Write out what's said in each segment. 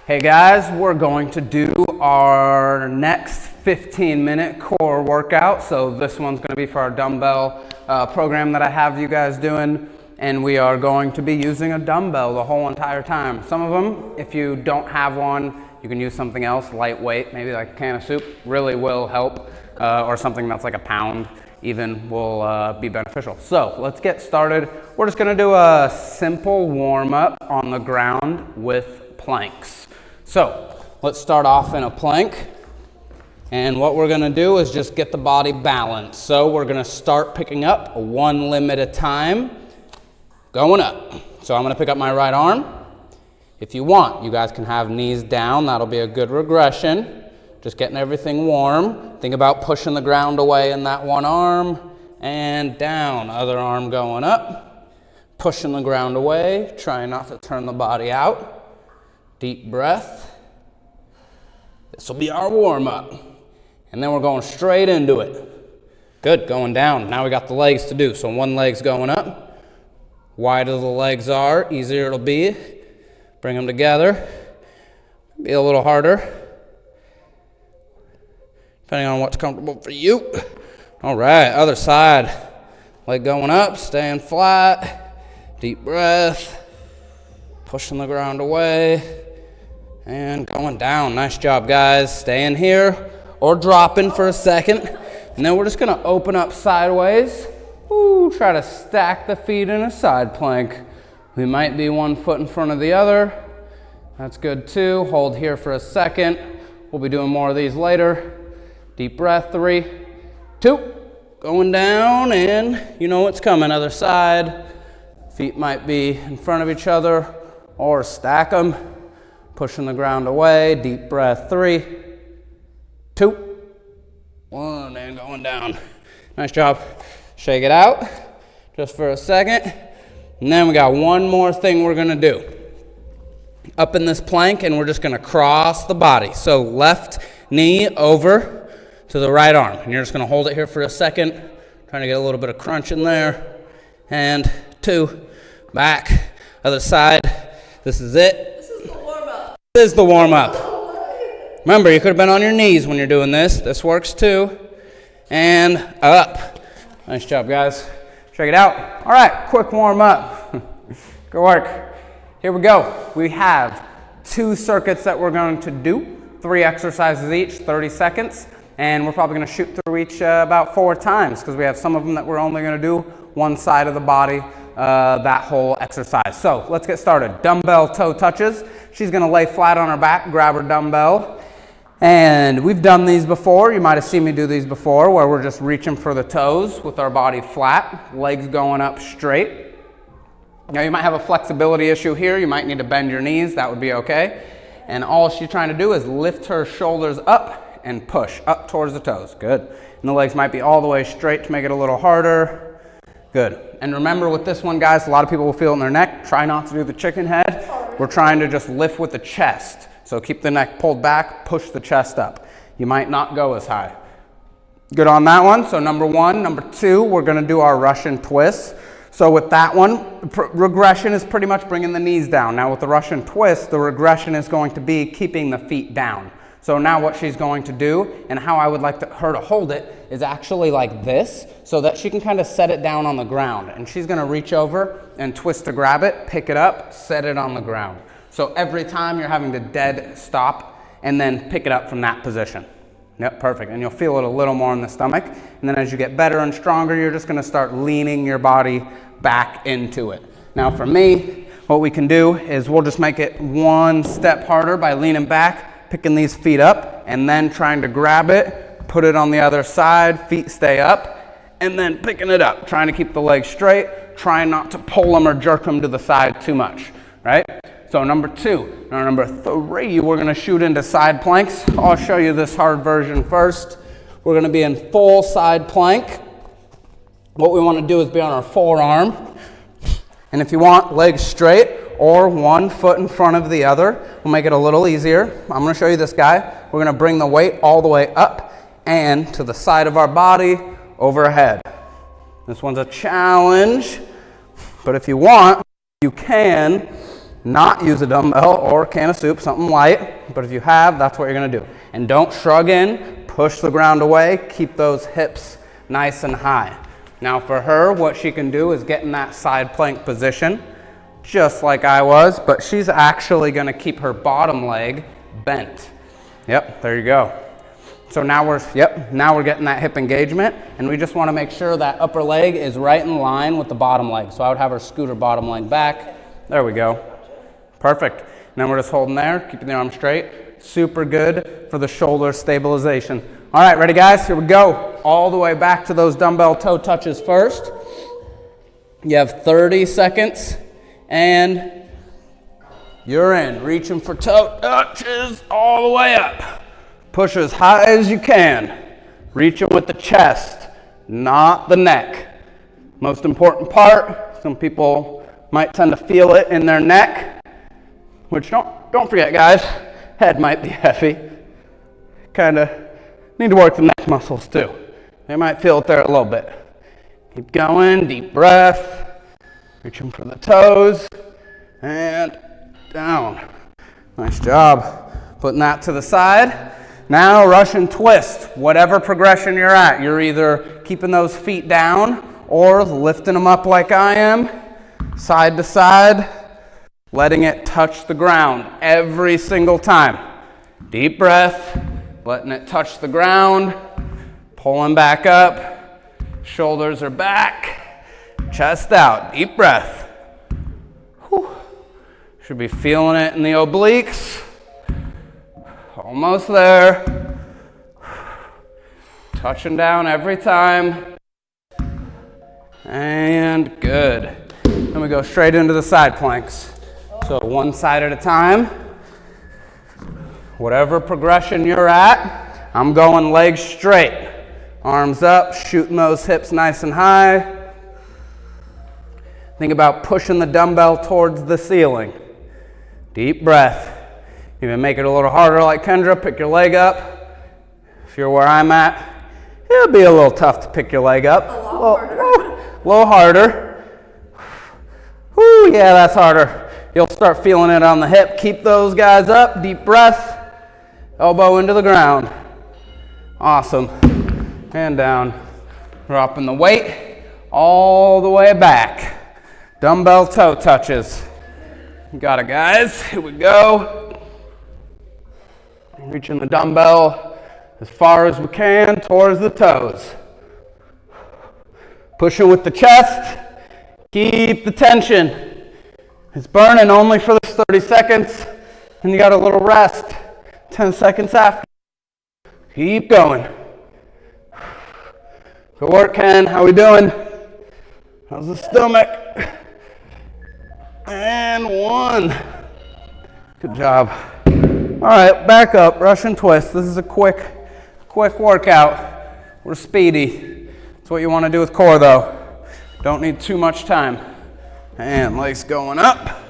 Hey guys, we're going to do our next 15-minute core workout. So this one's going to be for our dumbbell program that I have you guys doing. And we are going to be using a dumbbell the whole entire time. Some of them, if you don't have one, you can use something else, lightweight, maybe like a can of soup, really will help. Or something that's like a pound even will be beneficial. So let's get started. We're just going to do a simple warm-up on the ground with planks. So let's start off in a plank, and what we're going to do is just get the body balanced. So we're going to start picking up one limb at a time, going up. So I'm going to pick up my right arm. If you want, you guys can have knees down. That'll be a good regression. Just getting everything warm. Think about pushing the ground away in that one arm and down. Other arm going up, pushing the ground away, trying not to turn the body out. Deep breath. This will be our warm-up. And then we're going straight into it. Good, going down. Now we got the legs to do. So one leg's going up. Wider the legs are, easier it'll be. Bring them together. Be a little harder, depending on what's comfortable for you. All right, other side. Leg going up, staying flat. Deep breath. Pushing the ground away. And going down. Nice job, guys. Staying here or dropping for a second. And then we're just going to open up sideways. Ooh, try to stack the feet in a side plank. We might be one foot in front of the other. That's good too. Hold here for a second. We'll be doing more of these later. Deep breath, 3, 2. Going down, and you know what's coming. Other side. Feet might be in front of each other or stack them. Pushing the ground away. Deep breath, 3, 2, 1, and going down. Nice job. Shake it out just for a second. And then we got one more thing we're going to do. Up in this plank, and we're just going to cross the body. So left knee over to the right arm. And you're just going to hold it here for a second. Trying to get a little bit of crunch in there. And 2, back, other side. This is it. This is the warm-up. Remember, you could have been on your knees when you're doing this. This works too. And up. Nice job, guys. Check it out. All right, quick warm-up. Good work. Here we go. We have 2 circuits that we're going to do. 3 exercises each, 30 seconds. And we're probably going to shoot through each about 4 times because we have some of them that we're only going to do one side of the body that whole exercise. So let's get started. Dumbbell toe touches. She's going to lay flat on her back, grab her dumbbell. And we've done these before. You might have seen me do these before, where we're just reaching for the toes with our body flat, legs going up straight. Now you might have a flexibility issue here. You might need to bend your knees. That would be okay. And all she's trying to do is lift her shoulders up and push up towards the toes. Good. And the legs might be all the way straight to make it a little harder. Good. And remember with this one, guys, a lot of people will feel it in their neck. Try not to do the chicken head. We're trying to just lift with the chest. So keep the neck pulled back, push the chest up. You might not go as high. Good on that one. So number 1. Number 2, we're going to do our Russian twist. So with that one, regression is pretty much bringing the knees down. Now with the Russian twist, the regression is going to be keeping the feet down. So now what she's going to do, and how I would like her to hold it, is actually like this, so that she can kind of set it down on the ground. And she's going to reach over and twist to grab it, pick it up, set it on the ground. So every time you're having to dead stop and then pick it up from that position. Yep, perfect. And you'll feel it a little more in the stomach. And then as you get better and stronger, you're just going to start leaning your body back into it. Now for me, what we can do is we'll just make it one step harder by leaning back, picking these feet up, and then trying to grab it, put it on the other side, feet stay up, and then picking it up, trying to keep the legs straight, trying not to pull them or jerk them to the side too much, right? So number 2. Now number 3, we're going to shoot into side planks. I'll show you this hard version first. We're going to be in full side plank. What we want to do is be on our forearm. And if you want, legs straight or one foot in front of the other. We'll make it a little easier. I'm going to show you this guy. We're going to bring the weight all the way up and to the side of our body, overhead. This one's a challenge, but if you want, you can not use a dumbbell or a can of soup, something light. But if you have, that's what you're gonna do. And don't shrug in, push the ground away, keep those hips nice and high. Now for her, what she can do is get in that side plank position, just like I was, but she's actually gonna keep her bottom leg bent. Yep, there you go. So now we're getting that hip engagement, and we just wanna make sure that upper leg is right in line with the bottom leg. So I would have her scoot her bottom leg back. There we go. Perfect. And then we're just holding there, keeping the arm straight. Super good for the shoulder stabilization. All right, ready guys? Here we go. All the way back to those dumbbell toe touches first. You have 30 seconds, and you're in. Reaching for toe touches all the way up. Push as high as you can. Reaching with the chest, not the neck. Most important part, some people might tend to feel it in their neck, which don't forget guys, head might be heavy. Kind of need to work the neck muscles too. They might feel it there a little bit. Keep going, deep breath. Reaching for the toes, and down. Nice job. Putting that to the side. Now Russian twist, whatever progression you're at. You're either keeping those feet down or lifting them up like I am, side to side, letting it touch the ground every single time. Deep breath, letting it touch the ground, pulling back up, shoulders are back, chest out, deep breath. Whew. Should be feeling it in the obliques. Almost there. Touching down every time. And good. Then we go straight into the side planks. So one side at a time. Whatever progression you're at, I'm going legs straight. Arms up, shooting those hips nice and high. Think about pushing the dumbbell towards the ceiling. Deep breath. You can make it a little harder like Kendra, pick your leg up. If you're where I'm at, it'll be a little tough to pick your leg up. A little harder. Whew, yeah, that's harder. You'll start feeling it on the hip. Keep those guys up, deep breath. Elbow into the ground. Awesome. And down. Dropping the weight all the way back. Dumbbell toe touches. You got it, guys. Here we go. Reaching the dumbbell as far as we can towards the toes. Pushing with the chest. Keep the tension. It's burning only for this 30 seconds, and you got a little rest. 10 seconds after. Keep going. Good work, Ken. How we doing? How's the stomach? And one. Good job. All right, back up, Russian twist. This is a quick workout. We're speedy. That's what you want to do with core though. Don't need too much time. And legs going up,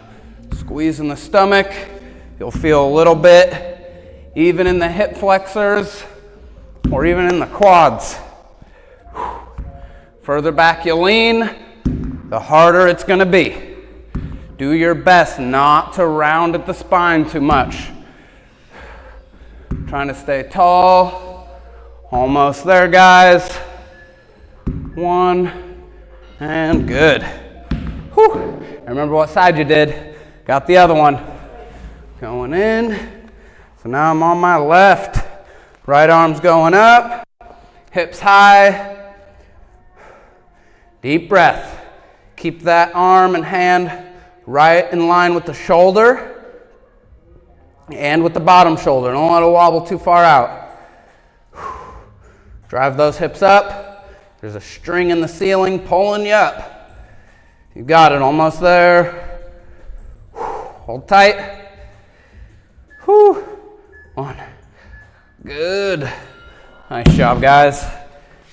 squeezing the stomach. You'll feel a little bit, even in the hip flexors, or even in the quads. Further back you lean, the harder it's gonna be. Do your best not to round at the spine too much. Trying to stay tall. Almost there, guys. One, and good. Whew. Remember what side you did. Got the other one. Going in. So now I'm on my left. Right arm's going up. Hips high. Deep breath. Keep that arm and hand right in line with the shoulder. And with the bottom shoulder. Don't let it wobble too far out. Drive those hips up. There's a string in the ceiling pulling you up. You got it, almost there. Hold tight. One. Good. Nice job, guys.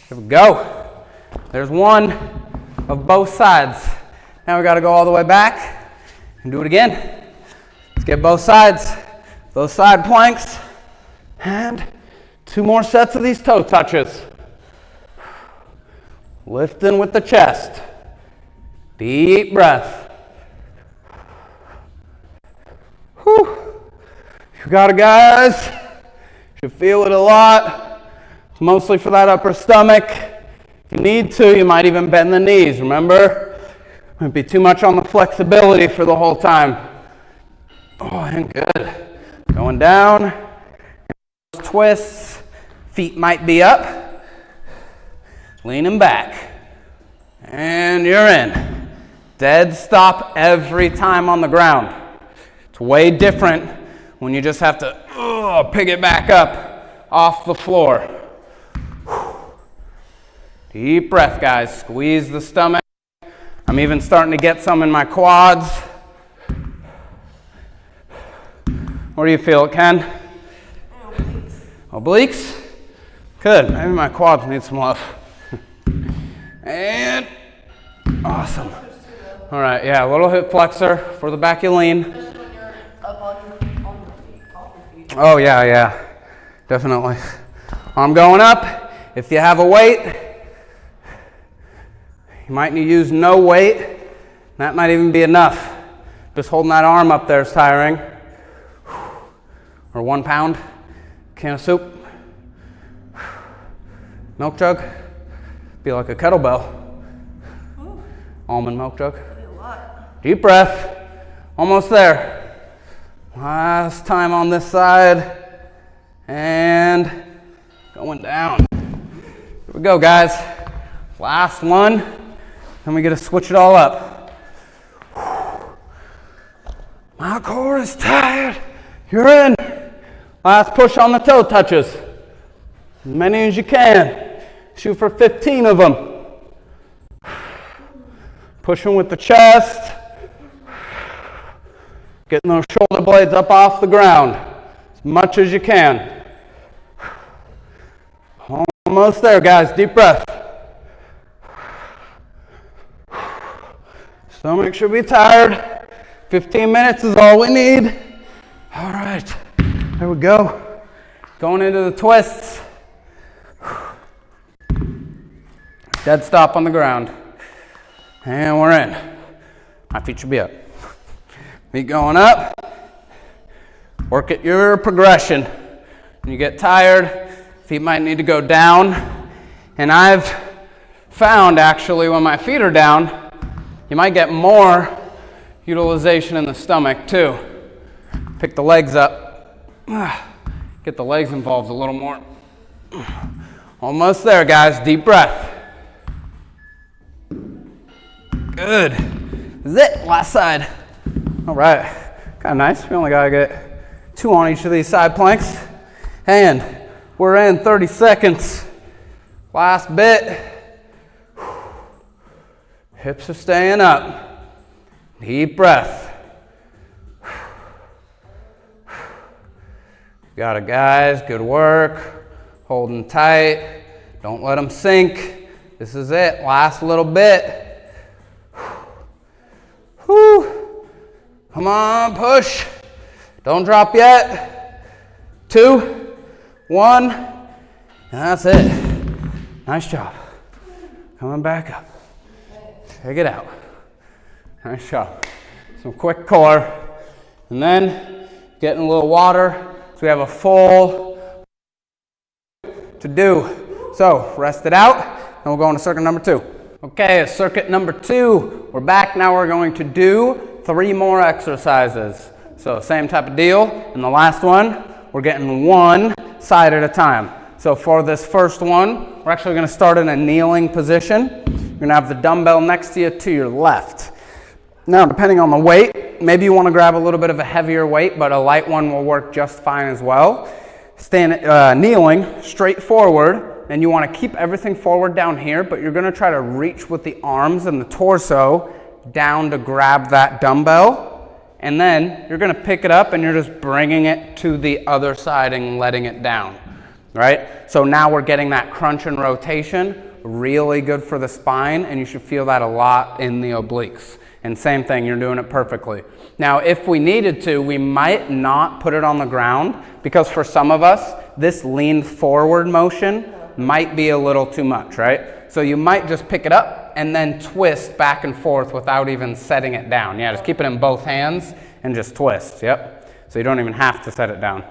Here we go. There's one of both sides. Now we got to go all the way back and do it again. Let's get both sides. Those side planks, and 2 more sets of these toe touches. Lifting with the chest. Deep breath. Whew. You got it, guys. You feel it a lot. It's mostly for that upper stomach. If you need to, you might even bend the knees. Remember, it might be too much on the flexibility for the whole time. Oh, and good. Going down. Twists. Feet might be up. Leaning back. And you're in. Dead stop every time on the ground. It's way different when you just have to pick it back up off the floor. Deep breath, guys. Squeeze the stomach. I'm even starting to get some in my quads. Where do you feel it, Ken? Obliques. Obliques? Good. Maybe my quads need some love. And awesome. All right, yeah, a little hip flexor for the back you lean. Just when you're up on your feet, off your feet. Oh, yeah, definitely. Arm going up. If you have a weight, you might need to use no weight. That might even be enough. Just holding that arm up there is tiring. Or 1 pound, can of soup, milk jug, be like a kettlebell. Ooh. Almond milk jug. A lot. Deep breath, almost there. Last time on this side, and going down. Here we go, guys. Last one, then we get to switch it all up. My core is tired. You're in. Last push on the toe touches. As many as you can. Shoot for 15 of them. Pushing with the chest. Getting those shoulder blades up off the ground as much as you can. Almost there, guys. Deep breath. Stomach should be tired. 15 minutes is all we need. All right. There we go. Going into the twists. Dead stop on the ground. And we're in. My feet should be up. Feet going up. Work at your progression. When you get tired, feet might need to go down. And I've found actually when my feet are down, you might get more utilization in the stomach too. Pick the legs up. Get the legs involved a little more. Almost there, guys. Deep breath. Good. That's it. Last side. All right. Kind of nice. We only got to get 2 on each of these side planks. And we're in 30 seconds. Last bit. Hips are staying up. Deep breath. Got it, guys. Good work. Holding tight. Don't let them sink. This is it. Last little bit. Whew. Come on, push. Don't drop yet. 2, 1. And that's it. Nice job. Coming back up. Take it out. Nice job. Some quick core. And then getting a little water. So we have a full to do. So rest it out, and we'll go into circuit number 2. Okay, circuit number 2. We're back now. We're going to do 3 more exercises. So same type of deal. And the last one, we're getting 1 side at a time. So for this first one, we're actually going to start in a kneeling position. You're going to have the dumbbell next to you to your left. Now, depending on the weight, maybe you want to grab a little bit of a heavier weight, but a light one will work just fine as well. Kneeling straight forward, and you want to keep everything forward down here, but you're going to try to reach with the arms and the torso down to grab that dumbbell, and then you're going to pick it up and you're just bringing it to the other side and letting it down, right? So now we're getting that crunch and rotation, really good for the spine, and you should feel that a lot in the obliques. And same thing, you're doing it perfectly. Now, if we needed to, we might not put it on the ground because for some of us, this lean forward motion might be a little too much, right? So you might just pick it up and then twist back and forth without even setting it down. Yeah, just keep it in both hands and just twist, yep. so you don't even have to set it down.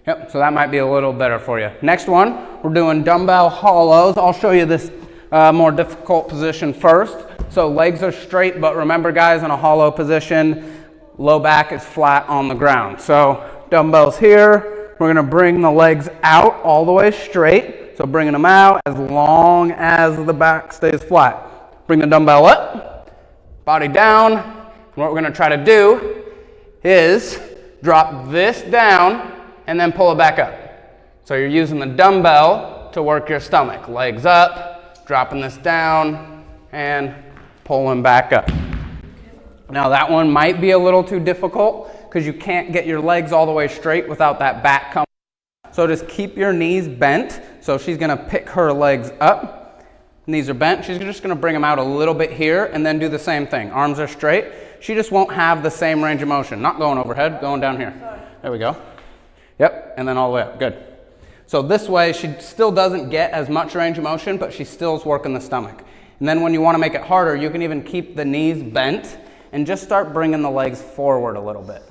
Yep, so that might be a little better for you. Next one, we're doing dumbbell hollows. I'll show you this more difficult position first. So legs are straight, but remember guys, in a hollow position, low back is flat on the ground. So dumbbells here, we're gonna bring the legs out all the way straight. So bringing them out as long as the back stays flat. Bring the dumbbell up, body down. And what we're gonna try to do is drop this down and then pull it back up. So you're using the dumbbell to work your stomach. Legs up, dropping this down, and pulling back up. Now that one might be a little too difficult because you can't get your legs all the way straight without that back coming. So just keep your knees bent. So she's gonna pick her legs up. Knees are bent. She's just gonna bring them out a little bit here and then do the same thing. Arms are straight. She just won't have the same range of motion. Not going overhead, going down here. There we go. Yep, and then all the way up, good. So this way, she still doesn't get as much range of motion, but she still's working the stomach. And then when you wanna make it harder, you can even keep the knees bent and just start bringing the legs forward a little bit.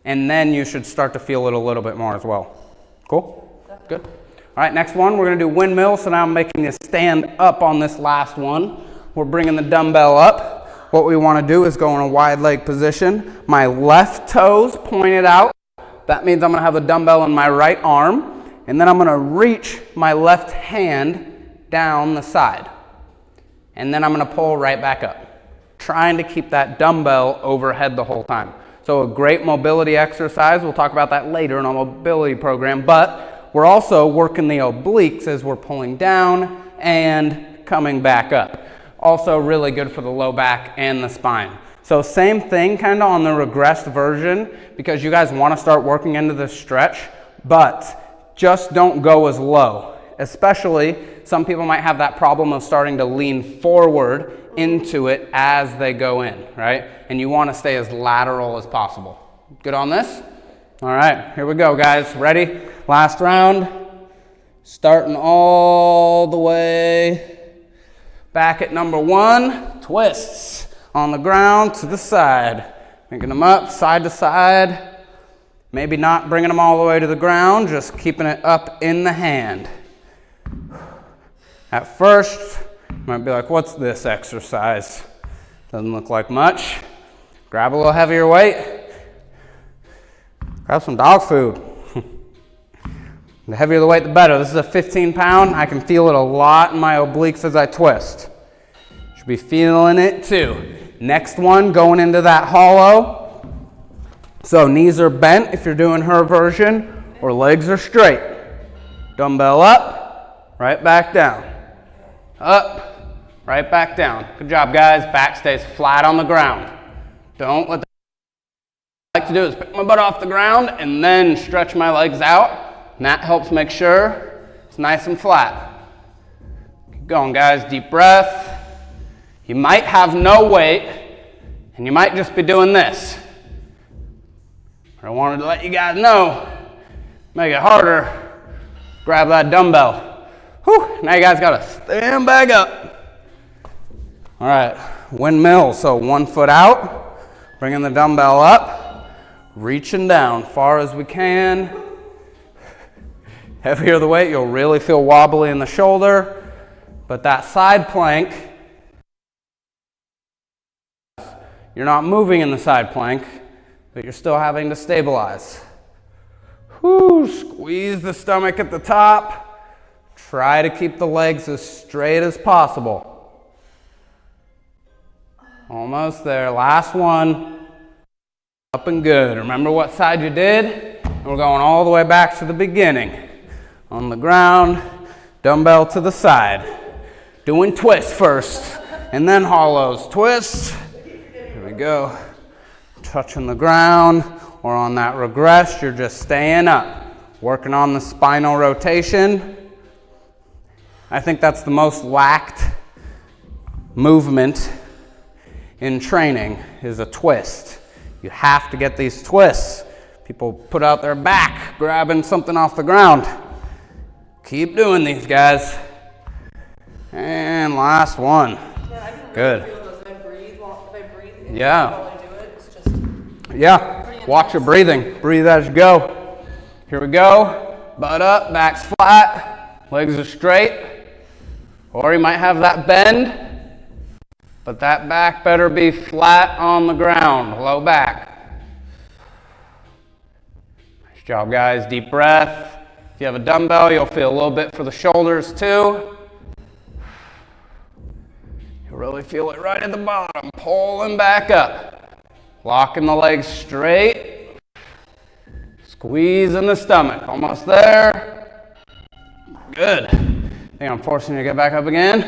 And then you should start to feel it a little bit more as well. Cool? Good. All right, next one, we're gonna do windmill. So now I'm making you stand up on this last one. We're bringing the dumbbell up. What we wanna do is go in a wide leg position. My left toes pointed out. That means I'm gonna have the dumbbell in my right arm, and then I'm gonna reach my left hand down the side. And then I'm gonna pull right back up, trying to keep that dumbbell overhead the whole time. So a great mobility exercise. We'll talk about that later in our mobility program, but we're also working the obliques as we're pulling down and coming back up. Also really good for the low back and the spine. So same thing kind of on the regressed version because you guys want to start working into the stretch, but just don't go as low. Especially some people might have that problem of starting to lean forward into it as they go in, right? And you want to stay as lateral as possible. Good on this? All right, here we go, guys. Ready? Last round. Starting all the way back at number one. Twists on the ground to the side. Picking them up side to side. Maybe not bringing them all the way to the ground, just keeping it up in the hand. At first, you might be like, what's this exercise? Doesn't look like much. Grab a little heavier weight. Grab some dog food. The heavier the weight, the better. This is a 15-pound. I can feel it a lot in my obliques as I twist. Should be feeling it too. Next one, going into that hollow. So knees are bent if you're doing her version, or legs are straight. Dumbbell up, right back down. Up, right back down. Good job, guys. Back stays flat on the ground. Don't let the... What I like to do is pick my butt off the ground and then stretch my legs out. And that helps make sure it's nice and flat. Keep going, guys. Deep breath. You might have no weight, and you might just be doing this. I wanted to let you guys know, make it harder, grab that dumbbell. Whew, now you guys gotta stand back up. All right, windmill, so 1 foot out, bringing the dumbbell up, reaching down far as we can. Heavier the weight, you'll really feel wobbly in the shoulder, but that side plank, you're not moving in the side plank, but you're still having to stabilize. Whew, squeeze the stomach at the top. Try to keep the legs as straight as possible. Almost there, last one. Up and good. Remember what side you did? And we're going all the way back to the beginning. On the ground, dumbbell to the side. Doing twists first, and then hollows. Twists. Here we go. Touching the ground, or on that regress, you're just staying up. Working on the spinal rotation. I think that's the most lacked movement in training is a twist. You have to get these twists. People put out their back, grabbing something off the ground. Keep doing these, guys. And last one. Yeah, I can really good. feel those. If I breathe, Yeah. while I do it, it's just Yeah. pretty Watch your breathing. Breathe as you go. Here we go. Butt up, back's flat, legs are straight. Or you might have that bend, but that back better be flat on the ground, low back. Nice job, guys. Deep breath. If you have a dumbbell, you'll feel a little bit for the shoulders too. You'll really feel it right at the bottom, pulling back up. Locking the legs straight. Squeezing the stomach. Almost there. Good. I think I'm forcing you to get back up again.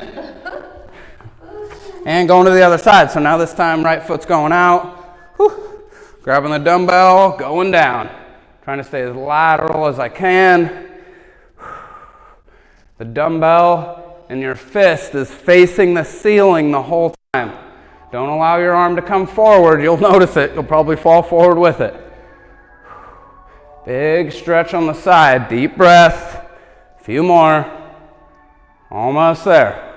And going to the other side. So now this time, right foot's going out. Whew. Grabbing the dumbbell, going down. Trying to stay as lateral as I can. The dumbbell in your fist is facing the ceiling the whole time. Don't allow your arm to come forward. You'll notice it. You'll probably fall forward with it. Big stretch on the side. Deep breath. A few more. Almost there.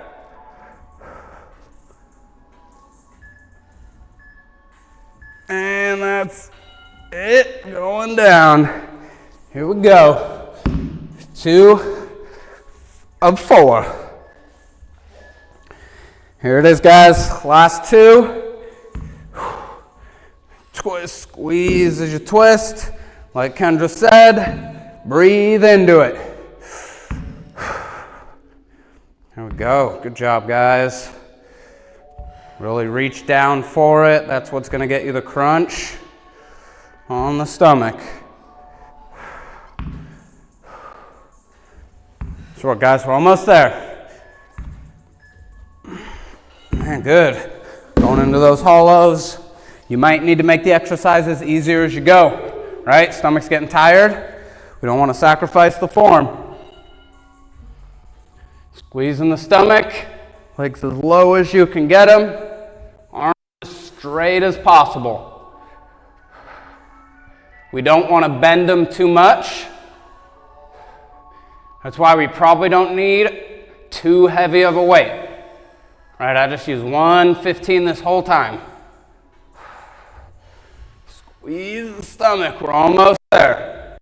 And that's it. Going down. Here we go. 2 of 4. Here it is, guys. Last 2. Twist, squeeze as you twist. Like Kendra said, breathe into it. There we go. Good job, guys. Really reach down for it. That's what's going to get you the crunch on the stomach. Sure, guys, we're almost there. Man, good. Going into those hollows. You might need to make the exercises easier as you go, right? Stomach's getting tired. We don't want to sacrifice the form. Squeezing the stomach. Legs as low as you can get them. Arms as straight as possible. We don't want to bend them too much. That's why we probably don't need too heavy of a weight. Right, I just use 115 this whole time. Squeeze the stomach, we're almost there.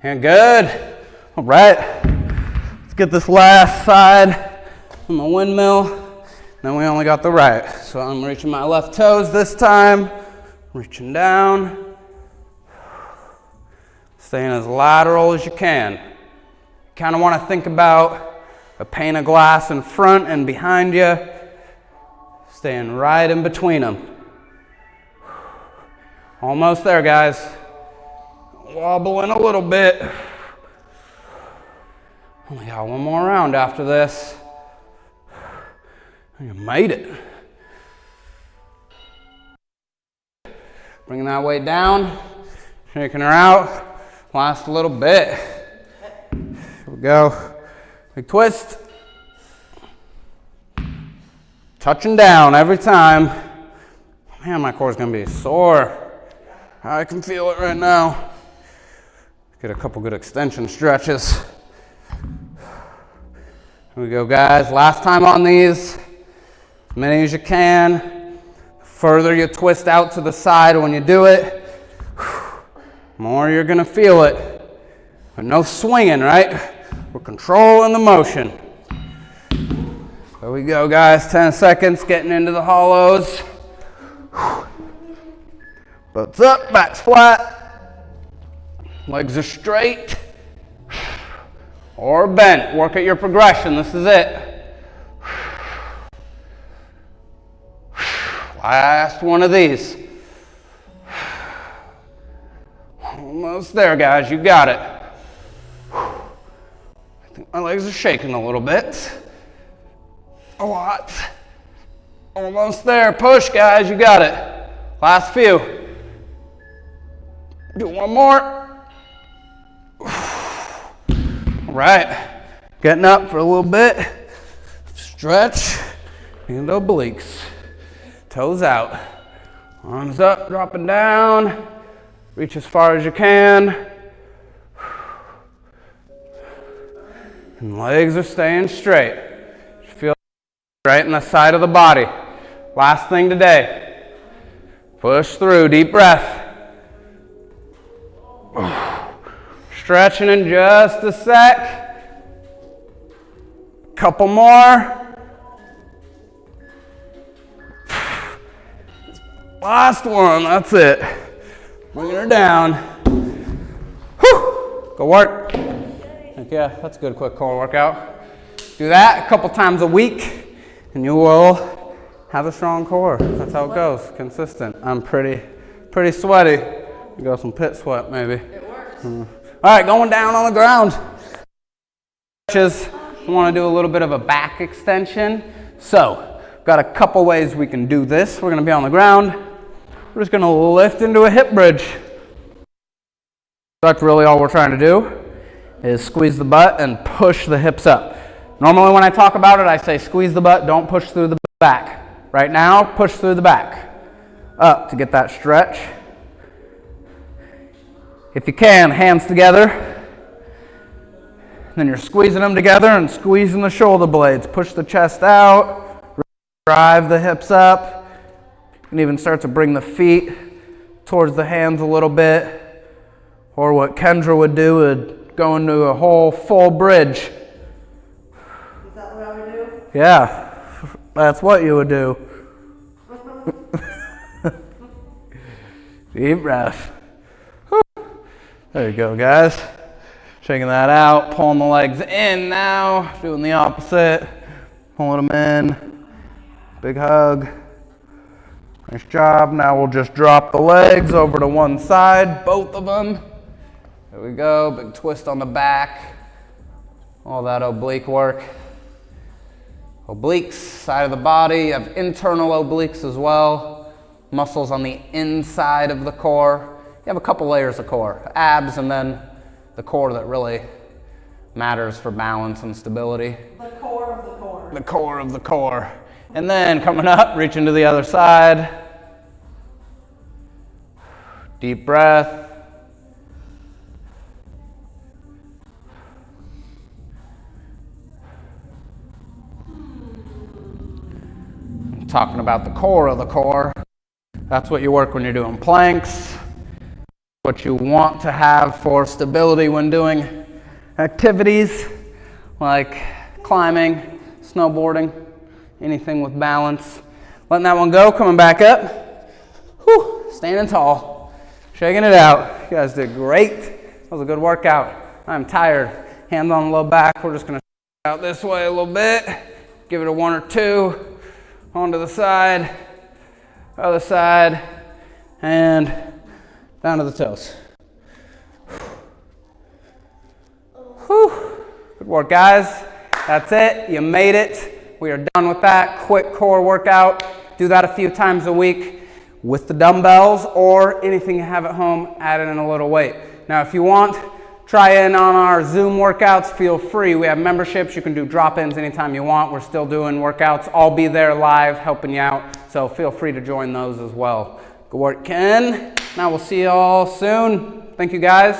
And good. All right, let's get this last side on the windmill. Then we only got the right. So I'm reaching my left toes this time, reaching down. Staying as lateral as you can. Kind of want to think about a pane of glass in front and behind you. Staying right in between them. Almost there, guys. Wobbling a little bit. Only got one more round after this. You made it. Bringing that weight down. Shaking her out. Last a little bit. Here we go. Big twist. Touching down every time. Man, my core's gonna be sore. I can feel it right now. Get a couple good extension stretches. Here we go, guys. Last time on these. As many as you can. The further you twist out to the side when you do it, more you're gonna feel it. But no swinging, right? We're controlling the motion. There we go, guys. 10 seconds, getting into the hollows. Butts up, back's flat. Legs are straight. Or bent. Work at your progression. This is it. Last one of these. Almost there, guys. You got it. I think my legs are shaking a little bit. A lot. Almost there. Push, guys. You got it. Last few. Do one more. All right. Getting up for a little bit. Stretch. And obliques. Toes out. Arms up, dropping down. Reach as far as you can. And legs are staying straight. Just feel right in the side of the body. Last thing today. Push through, deep breath. Stretching in just a sec. Couple more. Last one, that's it. Bringing her down. Whew. Go work. Yeah, that's a good quick core workout. Do that a couple times a week and you will have a strong core. That's how it goes, consistent. I'm pretty sweaty. You got some pit sweat maybe. It works. All right, going down on the ground. I want to do a little bit of a back extension. So, got a couple ways we can do this. We're going to be on the ground. We're just going to lift into a hip bridge. That's really all we're trying to do is squeeze the butt and push the hips up. Normally when I talk about it, I say squeeze the butt, don't push through the back. Right now, push through the back. Up to get that stretch. If you can, hands together. Then you're squeezing them together and squeezing the shoulder blades. Push the chest out, drive the hips up. You can even start to bring the feet towards the hands a little bit. Or what Kendra would do would go into a whole full bridge. Is that what I would do? Yeah, that's what you would do. Deep breath. There you go, guys. Shaking that out, pulling the legs in now, doing the opposite, pulling them in. Big hug. Nice job. Now we'll just drop the legs over to one side, both of them. There we go, big twist on the back. All that oblique work. Obliques, side of the body. You have internal obliques as well. Muscles on the inside of the core. You have a couple layers of core. Abs and then the core that really matters for balance and stability. The core of the core. The core of the core. And then coming up, reaching to the other side. Deep breath. Talking about the core of the core. That's what you work when you're doing planks. What you want to have for stability when doing activities like climbing, snowboarding, anything with balance. Letting that one go, coming back up. Whew, standing tall, shaking it out. You guys did great. That was a good workout. I'm tired. Hands on the low back. We're just gonna out this way a little bit. Give it a 1 or 2. Onto the side, other side, and down to the toes. Whew. Good work, guys. That's it. You made it. We are done with that quick core workout. Do that a few times a week with the dumbbells or anything you have at home, add in a little weight. Now, if you want, try in on our Zoom workouts, feel free. We have memberships. You can do drop-ins anytime you want. We're still doing workouts. I'll be there live helping you out, so feel free to join those as well. Good work, Ken. Now we'll see you all soon. Thank you, guys.